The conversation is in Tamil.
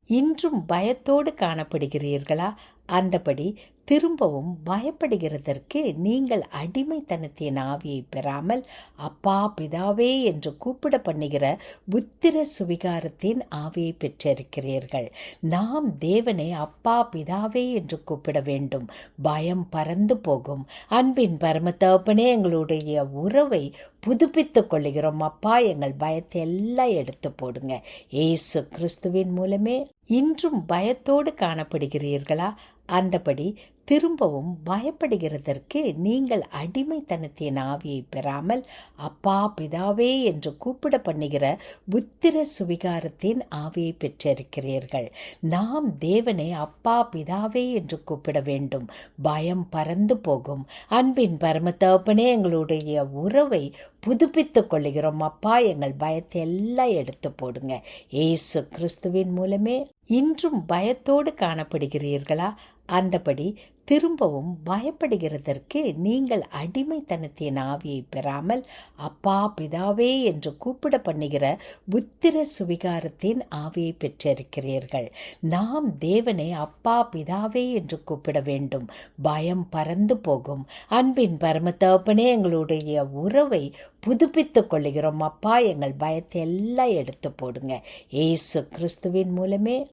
இன்றும் பயத்தோடு காணப்படுகிறீர்களா? அந்தபடி திரும்பவும் பயப்படுகிறதற்கு நீங்கள் அடிமைத்தனத்தின் ஆவியை பெறாமல் அப்பா பிதாவே என்று கூப்பிட பண்ணுகிற புத்திர சுவிகாரத்தின் ஆவியை பெற்றிருக்கிறீர்கள். நாம் தேவனை அப்பா பிதாவே என்று கூப்பிட வேண்டும். பயம் பறந்து போகும். அன்பின் பரம தகப்பனே, எங்களுடைய உறவை புதுப்பித்துக் கொள்ளுகிறோம். அப்பா, எங்கள் பயத்தை எல்லாம் எடுத்து போடுங்க. இயேசு கிறிஸ்துவின் மூலமே. இன்றும் பயத்தோடு காணப்படுகிறீர்களா? அந்தபடி திரும்பவும் பயப்படுகிறதற்கு நீங்கள் அடிமைத்தனத்தின் ஆவியை பெறாமல் அப்பா பிதாவே என்று கூப்பிட பண்ணுகிற புத்திர சுவிகாரத்தின் ஆவியை பெற்றிருக்கிறீர்கள். நாம் தேவனை அப்பா பிதாவே என்று கூப்பிட வேண்டும். பயம் பறந்து போகும். அன்பின் பரம தகப்பனே, எங்களுடைய உறவை புதுப்பித்துக் கொள்ளுகிறோம். அப்பா, எங்கள் பயத்தை எல்லாம் எடுத்து போடுங்க. இயேசு கிறிஸ்துவின் மூலமே. இன்றும் பயத்தோடு காணப்படுகிறீர்களா? அந்தபடி திரும்பவும் பயப்படுகிறதற்கு நீங்கள் அடிமைத்தனத்தின் ஆவியை பெறாமல் அப்பா பிதாவே என்று கூப்பிட பண்ணுகிற புத்திர சுவிகாரத்தின் ஆவியை பெற்றிருக்கிறீர்கள். நாம் தேவனை அப்பா பிதாவே என்று கூப்பிட வேண்டும். பயம் பறந்து போகும். அன்பின் பரம தகப்பனே, எங்களுடைய உறவை புதுப்பித்துக் கொள்ளுகிறோம். அப்பா, எங்கள் பயத்தை எல்லாம் எடுத்து போடுங்க. இயேசு கிறிஸ்துவின் மூலமே.